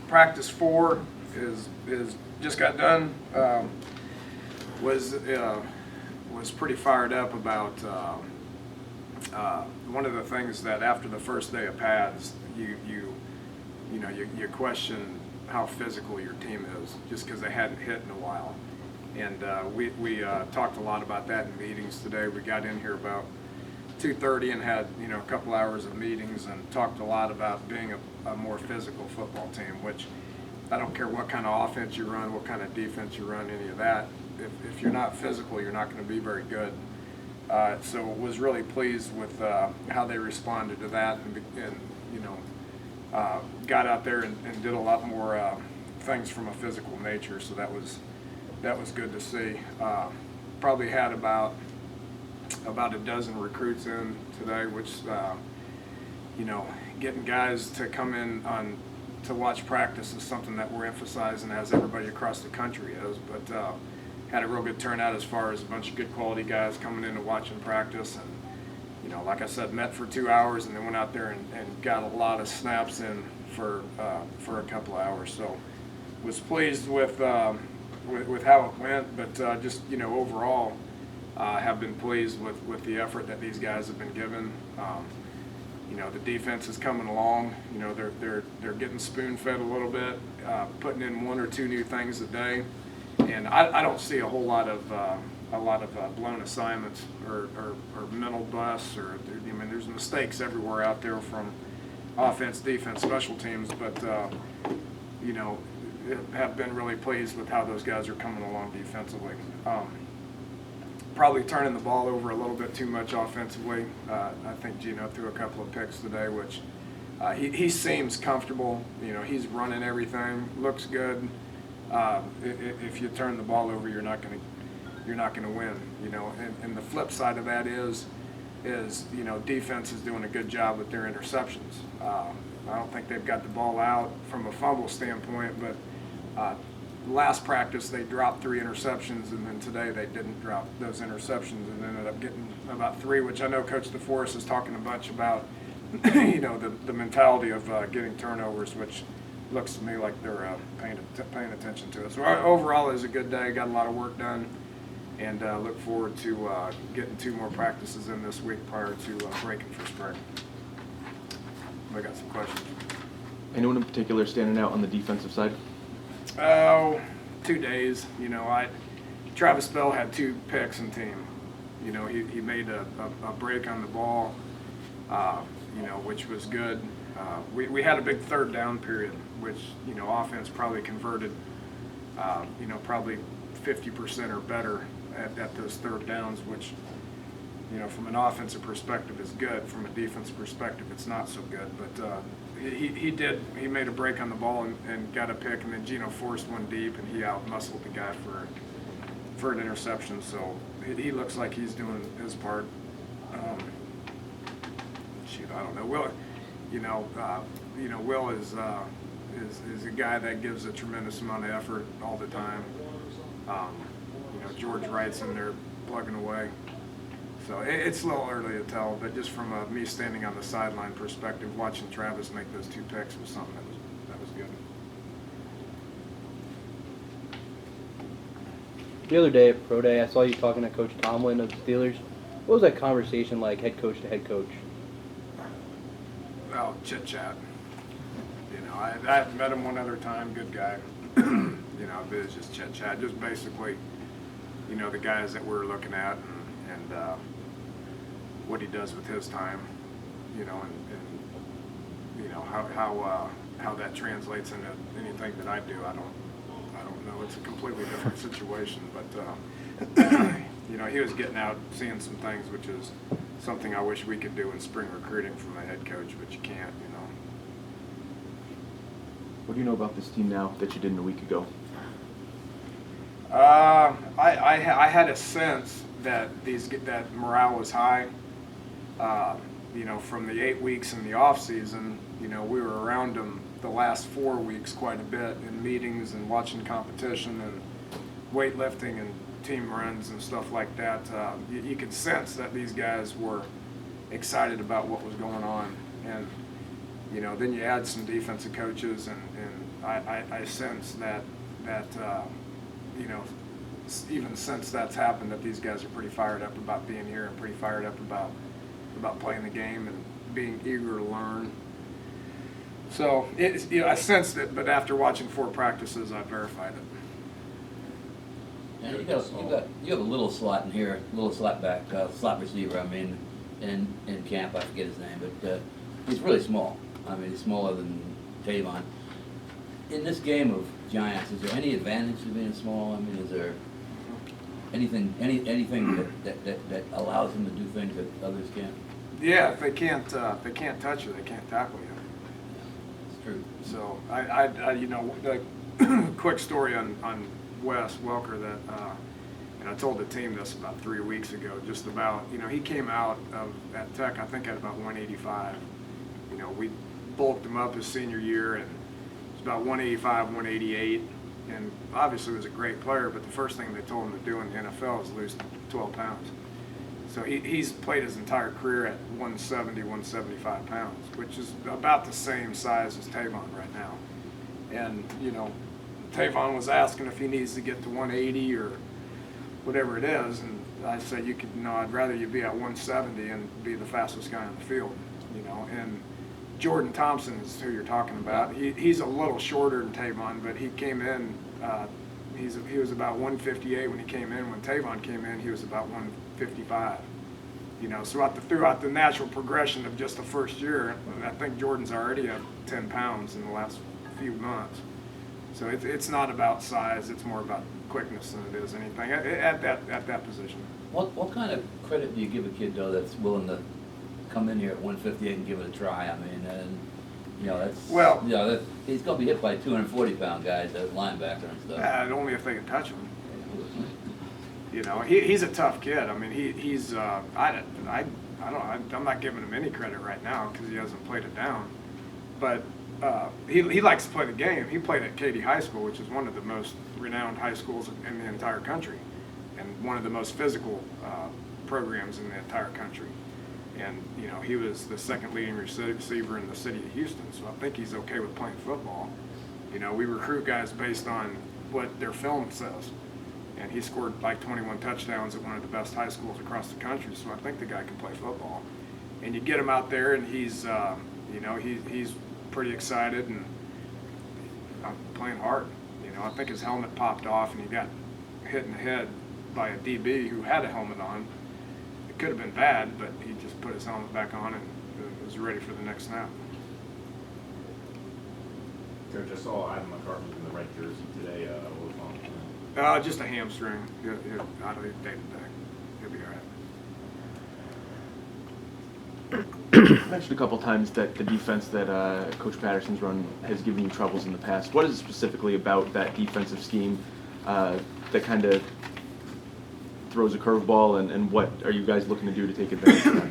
practice 4 is just got done. Was pretty fired up about one of the things that after the first day of pads, you question how physical your team is, just because they hadn't hit in a while. And we talked a lot about that in meetings today. We got in here about 2:30 and had a couple hours of meetings and talked a lot about being a more physical football team, which I don't care what kind of offense you run, what kind of defense you run, any of that. If you're not physical, you're not going to be very good. So was really pleased with how they responded to that, and got out there and did a lot more things from a physical nature. So that was good to see. Probably had about a dozen recruits in today, which getting guys to come in to watch practice is something that we're emphasizing, as everybody across the country is. But had a real good turnout as far as a bunch of good quality guys coming in to watching practice, and like I said, met for 2 hours and then went out there and got a lot of snaps in for a couple of hours. So was pleased with how it went, but just overall have been pleased with the effort that these guys have been given. The defense is coming along. They're getting spoon-fed a little bit, putting in 1 or 2 new things a day, and I don't see a whole lot of blown assignments or mental busts. There's mistakes everywhere out there from offense, defense, special teams, but have been really pleased with how those guys are coming along defensively. Probably turning the ball over a little bit too much offensively. I think Gino threw a couple of picks today, which he seems comfortable. He's running everything, looks good. If you turn the ball over, you're not going to win. And the flip side of that is defense is doing a good job with their interceptions. I don't think they've got the ball out from a fumble standpoint, but last practice they dropped 3 interceptions, and then today they didn't drop those interceptions and ended up getting about 3, which I know Coach DeForest is talking a bunch about. The mentality of getting turnovers, which looks to me like they're paying attention to it. So overall, it was a good day. Got a lot of work done, and look forward to getting 2 more practices in this week prior to breaking for spring. I got some questions. Anyone in particular standing out on the defensive side? 2 days. Travis Bell had 2 picks in team. He made a break on the ball, which was good. We had a big 3rd down period, which offense probably converted, probably 50% or better at those 3rd downs, which from an offensive perspective is good. From a defensive perspective, it's not so good. But he made a break on the ball and got a pick, and then Gino forced one deep, and he out-muscled the guy for an interception. So he looks like he's doing his part. I don't know. Will is a guy that gives a tremendous amount of effort all the time. George Wright's in there plugging away. So it's a little early to tell, but just from me standing on the sideline perspective, watching Travis make those 2 picks was something that was good. The other day at Pro Day, I saw you talking to Coach Tomlin of the Steelers. What was that conversation like, head coach to head coach? Well, chit-chat. I've met him one other time, good guy. But it's just chit-chat, just basically, the guys that we're looking at and what he does with his time, and how that translates into anything that I do. I don't know. It's a completely different situation, but he was getting out, seeing some things, which is something I wish we could do in spring recruiting from a head coach, but you can't. What do you know about this team now that you didn't a week ago? I had a sense that morale was high. From the 8 weeks in the off season, we were around them the last 4 weeks quite a bit in meetings and watching competition and weightlifting and team runs and stuff like that. You could sense that these guys were excited about what was going on, and then you add some defensive coaches, and I sense that even since that's happened, that these guys are pretty fired up about being here and pretty fired up about playing the game and being eager to learn. So I sensed it, but after watching 4 practices, I verified it. Yeah, you have a little slot in here, little slot back, slot receiver. I mean, in camp, I forget his name, but he's really small. I mean, he's smaller than Tavon. In this game of Giants, is there any advantage to being small? I mean, is there anything that allows him to do things that others can't? Yeah, if they can't touch you, they can't tackle you. It's true. So like quick story on Wes Welker that, and I told the team this about 3 weeks ago, just about, he came out at Tech, I think at about 185. We bulked him up his senior year, and it's about 185, 188, and obviously was a great player, but the first thing they told him to do in the NFL is lose 12 pounds. So he's played his entire career at 170, 175 pounds, which is about the same size as Tavon right now. And, Tavon was asking if he needs to get to 180 or whatever it is, and I said, I'd rather you be at 170 and be the fastest guy on the field, and Jordan Thompson is who you're talking about. He's a little shorter than Tavon, but he came in, he was about 158 when he came in. When Tavon came in, he was about 155. So throughout the natural progression of just the first year, I think Jordan's already up 10 pounds in the last few months. So it's not about size; it's more about quickness than it is anything at that position. What kind of credit do you give a kid though that's willing to come in here at 158 and give it a try? I mean, and he's going to be hit by 240-pound guys at linebacker and stuff. Only if they can touch him. He's a tough kid. I mean, he's I don't know. I'm not giving him any credit right now because he hasn't played it down, but. He likes to play the game. He played at Katy High School, which is one of the most renowned high schools in the entire country, and one of the most physical programs in the entire country. And he was the second leading receiver in the city of Houston, so I think he's okay with playing football. We recruit guys based on what their film says, and he scored like 21 touchdowns at one of the best high schools across the country. So I think the guy can play football. And you get him out there, and he's pretty excited and playing hard. I think his helmet popped off and he got hit in the head by a DB who had a helmet on. It could have been bad, but he just put his helmet back on and was ready for the next snap. Coach, I saw Adam McCarthy in the red jersey today. What was wrong? Just a hamstring. Out of the day-to-day. He'll be all right. You mentioned a couple times that the defense that Coach Patterson's run has given you troubles in the past. What is it specifically about that defensive scheme that kind of throws a curveball, and what are you guys looking to do to take advantage of that?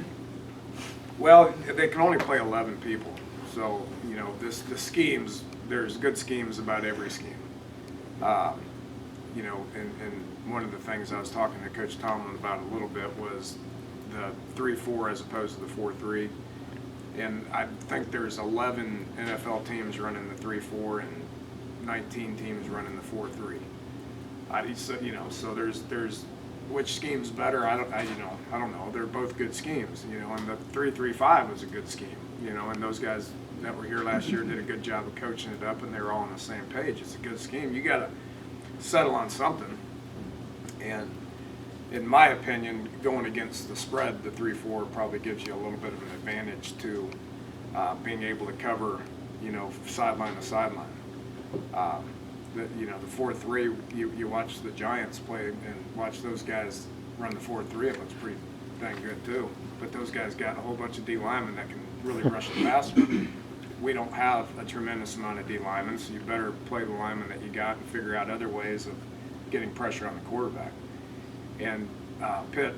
Well, they can only play 11 people. So, the schemes, there's good schemes about every scheme. And one of the things I was talking to Coach Tomlin about a little bit was the 3-4 as opposed to the 4-3, and I think there's 11 NFL teams running the 3-4 and 19 teams running the 4-3. So there's which scheme's better? I don't know. They're both good schemes, and the 3-3-5 was a good scheme, and those guys that were here last year did a good job of coaching it up, and they were all on the same page. It's a good scheme. You got to settle on something, and in my opinion, going against the spread, the 3-4 probably gives you a little bit of an advantage to being able to cover, sideline to sideline. The 4-3, you watch the Giants play and watch those guys run the 4-3. It looks pretty dang good too. But those guys got a whole bunch of D linemen that can really rush it faster. We don't have a tremendous amount of D linemen, so you better play the linemen that you got and figure out other ways of getting pressure on the quarterback. And Pitt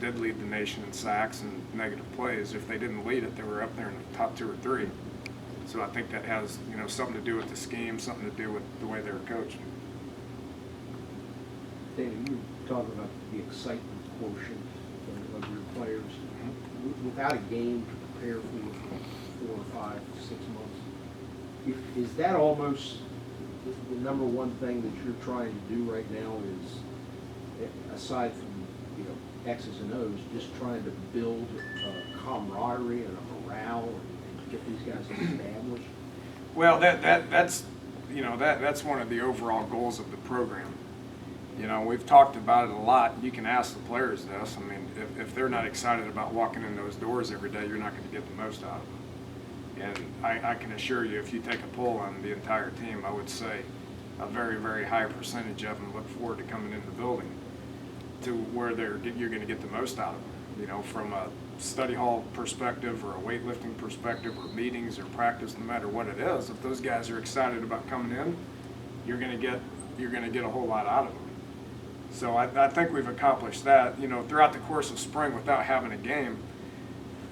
did lead the nation in sacks and negative plays. If they didn't lead it, they were up there in the top 2 or 3. So I think that has something to do with the scheme, something to do with the way they were coached. Danny, you talk about the excitement quotient of your players. Without a game prepare for 4 or 5, 6 months. Is that almost the number one thing that you're trying to do right now is, aside from, you know, X's and O's, just trying to build a camaraderie and a morale and get these guys established? Well, that's you know, that's one of the overall goals of the program. You know, we've talked about it a lot. You can ask the players this. I mean, if they're not excited about walking in those doors every day, you're not going to get the most out of them. And I can assure you, if you take a poll on the entire team, I would say a very, very high percentage of them look forward to coming in the building to where you're going to get the most out of them. You know, from a study hall perspective or a weightlifting perspective or meetings or practice, no matter what it is, if those guys are excited about coming in, you're going to get a whole lot out of them. So I think we've accomplished that. You know, throughout the course of spring without having a game,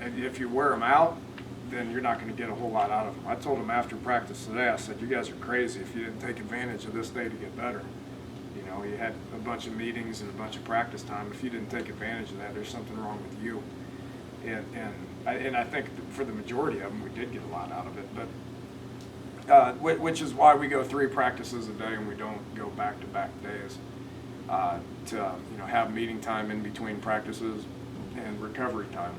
and if you wear them out, then you're not going to get a whole lot out of them. I told them after practice today, I said, you guys are crazy if you didn't take advantage of this day to get better. You know, you had a bunch of meetings and a bunch of practice time. If you didn't take advantage of that, there's something wrong with you. And I think for the majority of them, we did get a lot out of it. But which is why we go 3 practices a day and we don't go back-to-back days. To you know, have meeting time in between practices and recovery time,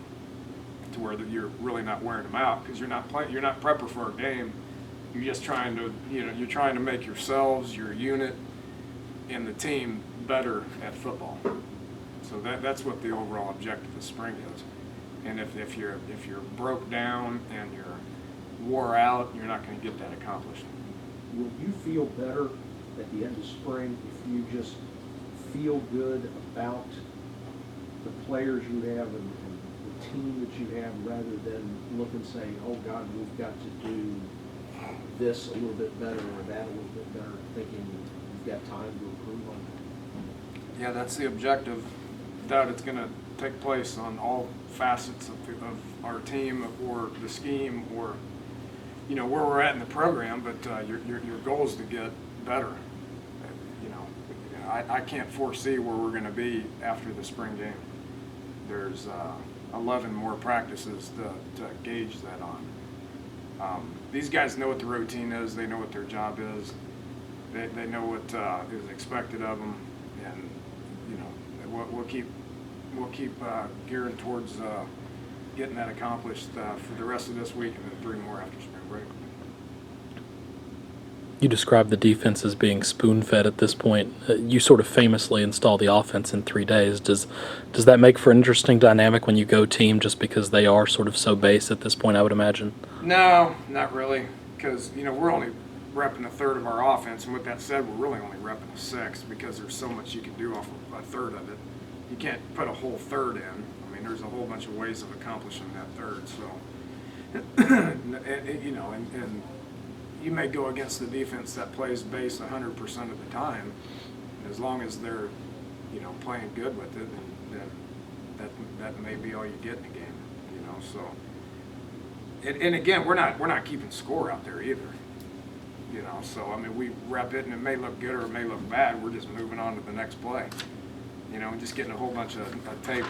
to where you're really not wearing them out, because you're not prepper for a game. You're just trying to, you know, you're trying to make yourselves, your unit, and the team better at football. So that's what the overall objective of spring is. And if you're broke down and you're wore out, you're not going to get that accomplished. Will you feel better at the end of spring if you just feel good about the players you have and the team that you have, rather than look and say, oh God, we've got to do this a little bit better or that a little bit better, thinking we've got time to improve on it? Yeah, that's the objective. That it's going to take place on all facets of our team or the scheme, or, you know, where we're at in the program. But your goal is to get better. You know, I can't foresee where we're going to be after the spring game. There's 11 more practices to gauge that on. These guys know what the routine is. They know what their job is. They know what is expected of them, and you know, we'll keep gearing towards getting that accomplished for the rest of this week, and then 3 more after spring break. You described the defense as being spoon-fed at this point. You sort of famously install the offense in 3 days. Does that make for an interesting dynamic when you go team, just because they are sort of so base at this point, I would imagine? No, not really, because, you know, we're only repping a third of our offense, and with that said, we're really only repping a sixth, because there's so much you can do off of a third of it. You can't put a whole third in. I mean, there's a whole bunch of ways of accomplishing that third. So, you know, and you may go against the defense that plays base 100% of the time, as long as they're, you know, playing good with it, then that may be all you get in a game, you know. So, and again, we're not keeping score out there either, you know. So I mean, we rep it, and it may look good or it may look bad. We're just moving on to the next play, you know, and just getting a whole bunch of tape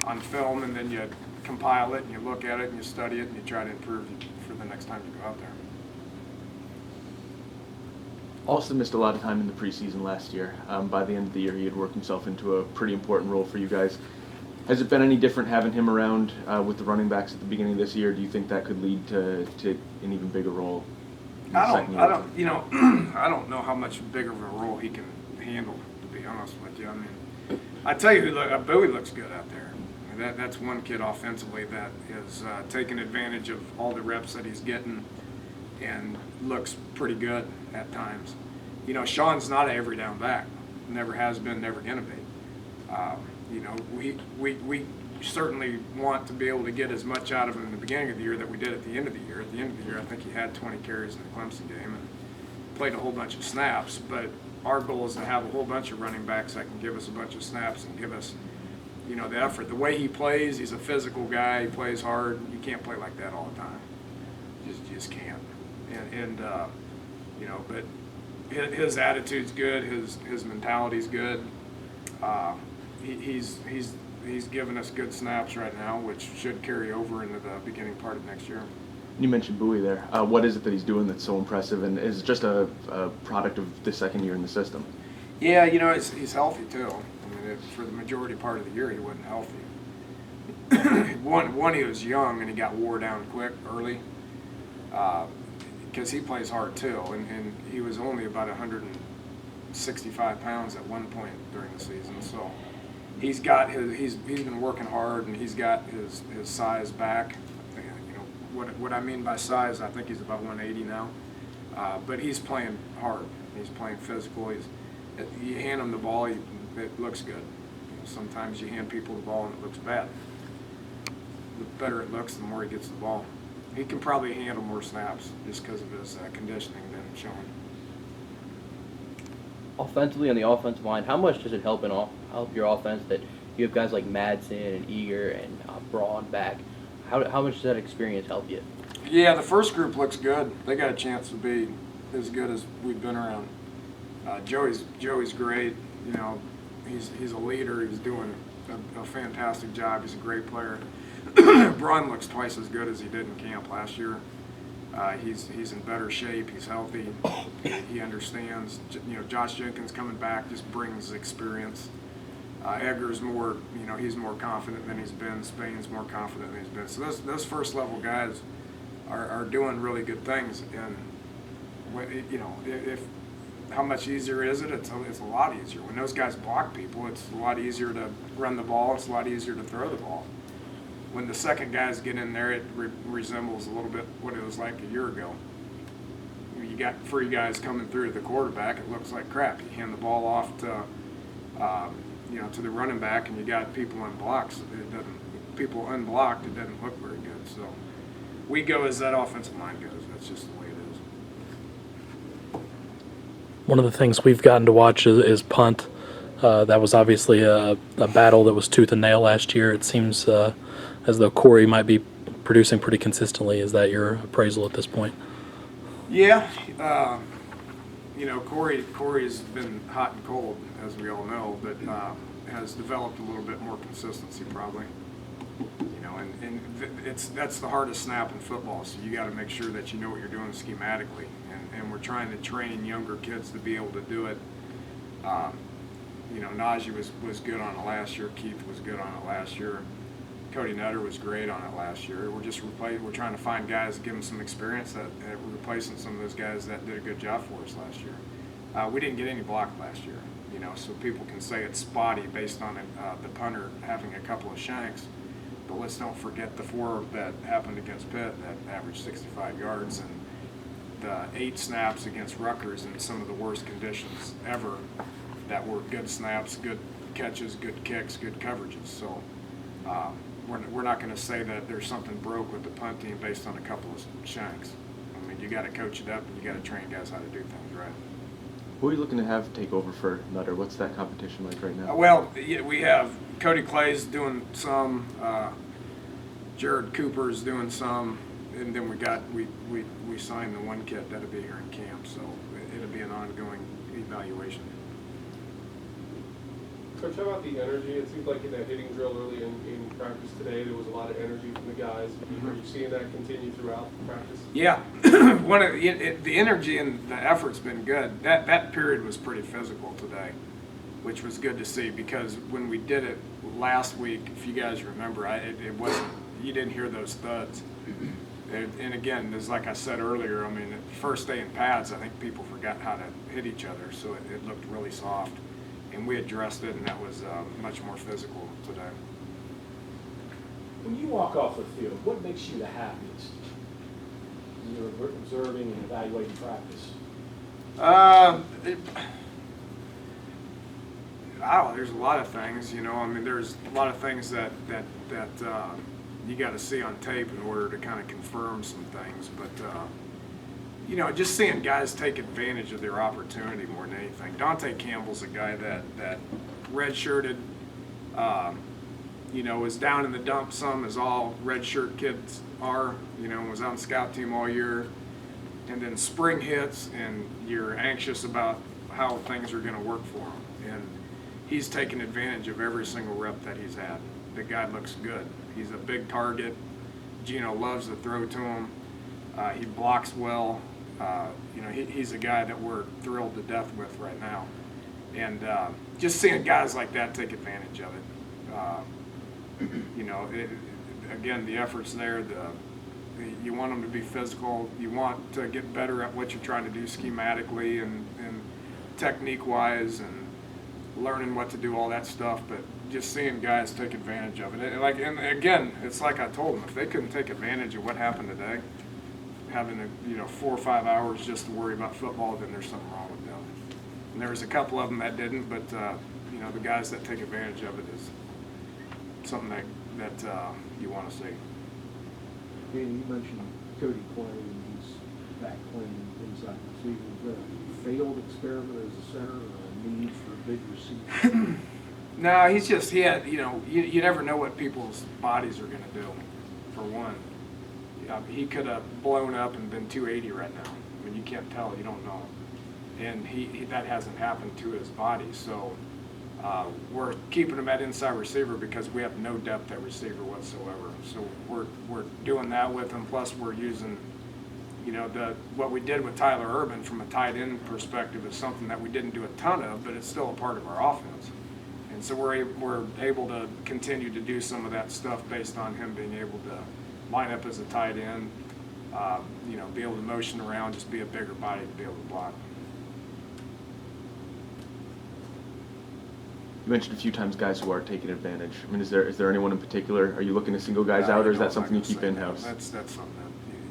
on film, and then you compile it and you look at it and you study it and you try to improve for the next time you go out there. Austin missed a lot of time in the preseason last year. By the end of the year, he had worked himself into a pretty important role for you guys. Has it been any different having him around with the running backs at the beginning of this year? Do you think that could lead to an even bigger role? I don't, you know, I don't know how much bigger of a role he can handle, to be honest with you. I mean, I tell you, Bowie looks good out there. I mean, that's one kid offensively that is taking advantage of all the reps that he's getting and looks pretty good at times. You know, Sean's not an every down back. Never has been, never gonna be. You know, we certainly want to be able to get as much out of him in the beginning of the year that we did at the end of the year. At the end of the year, I think he had 20 carries in the Clemson game and played a whole bunch of snaps. But our goal is to have a whole bunch of running backs that can give us a bunch of snaps and give us, you know, the effort. The way he plays, he's a physical guy. He plays hard. You can't play like that all the time. You just can't. And you know, but his attitude's good. His mentality's good. He's he's giving us good snaps right now, which should carry over into the beginning part of next year. You mentioned Bowie there. What is it that he's doing that's so impressive, and is it just a product of the second year in the system? Yeah, he's healthy too. I mean, for the majority part of the year, he wasn't healthy. One, he was young and he got wore down quick early because he plays hard too, and he was only about 165 pounds at one point during the season. So he's been working hard, and he's got his size back. What I mean by size, I think he's about 180 now, but he's playing hard. He's playing physical. You hand him the ball, it looks good. Sometimes you hand people the ball and it looks bad. The better it looks, the more he gets the ball. He can probably handle more snaps just because of his conditioning than showing. Offensively, on the offensive line, how much does it help your offense that you have guys like Madsen and Eager and Braun back? How much does that experience help you? Yeah, the first group looks good. They got a chance to be as good as we've been around. Joey's great. He's a leader. He's doing a fantastic job. He's a great player. Braun looks twice as good as he did in camp last year. He's in better shape. He's healthy. He understands. Josh Jenkins coming back just brings experience. Edgar's more, he's more confident than he's been. Spain's more confident than he's been. So those first level guys are doing really good things. And if how much easier is it? It's a lot easier. When those guys block people, it's a lot easier to run the ball. It's a lot easier to throw the ball. When the second guys get in there, it resembles a little bit what it was like a year ago. You got free guys coming through to the quarterback. It looks like crap. You hand the ball off to to the running back, and you got people unblocked. People unblocked. It doesn't look very good. So we go as that offensive line goes. That's just the way it is. One of the things we've gotten to watch is punt. That was obviously a battle that was tooth and nail last year. It seems as though Corey might be producing pretty consistently. Is that your appraisal at this point? Yeah. Corey's been hot and cold, as we all know, but has developed a little bit more consistency probably. That's the hardest snap in football, so you got to make sure that you know what you're doing schematically, and we're trying to train younger kids to be able to do it. Najee was good on it last year. Keith was good on it last year. Cody Nutter was great on it last year. We're trying to find guys to give them some experience that replacing some of those guys that did a good job for us last year. We didn't get any block last year, so people can say it's spotty based on the punter having a couple of shanks. But let's don't forget the 4 that happened against Pitt that averaged 65 yards, and the 8 snaps against Rutgers in some of the worst conditions ever that were good snaps, good catches, good kicks, good coverages. So we're not going to say that there's something broke with the punt team based on a couple of shanks. I mean, you got to coach it up, and you got to train guys how to do things right. Who are you looking to have take over for Nutter? What's that competition like right now? Well, we have Cody Clay's doing some, Jared Cooper's doing some, and then we signed the one kid that'll be here in camp, so it'll be an ongoing evaluation. Coach, how about the energy? It seemed like in that hitting drill early in practice today, there was a lot of energy from the guys. Are you seeing that continue throughout practice? Yeah, the energy and the effort's been good. That period was pretty physical today, which was good to see, because when we did it last week, if you guys remember, it wasn't. You didn't hear those thuds. And again, as like I said earlier, I mean, the first day in pads, I think people forgot how to hit each other, so it looked really soft. And we addressed it, and that was much more physical today. When you walk off the field, what makes you the happiest when you're observing and evaluating practice? I don't know, there's a lot of things, I mean, there's a lot of things that you got to see on tape in order to kind of confirm some things. But, just seeing guys take advantage of their opportunity more than anything. Dante Campbell's a guy that redshirted, was down in the dump some, as all redshirt kids are, was on the scout team all year. And then spring hits, and you're anxious about how things are going to work for him. And he's taken advantage of every single rep that he's had. The guy looks good. He's a big target. Gino loves to throw to him. He blocks well. He's a guy that we're thrilled to death with right now. And just seeing guys like that take advantage of it. Again, the effort's there. You want them to be physical. You want to get better at what you're trying to do schematically and technique-wise and learning what to do, all that stuff. But just seeing guys take advantage of it. And again, it's like I told them, if they couldn't take advantage of what happened today, having 4 or 5 hours just to worry about football, then there's something wrong with them. And there was a couple of them that didn't, but the guys that take advantage of it is something that you want to see. Danny, you mentioned Cody playing, he's back playing inside receiver. Is that a failed experiment as a center or a need for a big receiver? No, he had, you never know what people's bodies are going to do, for one. He could have blown up and been 280 right now. I mean, you can't tell, you don't know. And that hasn't happened to his body. So we're keeping him at inside receiver because we have no depth at receiver whatsoever. So we're doing that with him. Plus we're using, what we did with Tyler Urban from a tight end perspective is something that we didn't do a ton of, but it's still a part of our offense. And so we're able to continue to do some of that stuff based on him being able to line up as a tight end, be able to motion around, just be a bigger body to be able to block. You mentioned a few times guys who are taking advantage. I mean, is there anyone in particular? Are you looking to single guys out, or is that something you keep in-house? That's something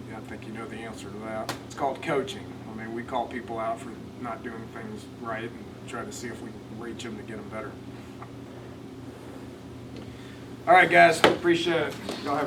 that I think you know the answer to that. It's called coaching. I mean, we call people out for not doing things right and try to see if we can reach them to get them better. All right, guys, appreciate it. Y'all have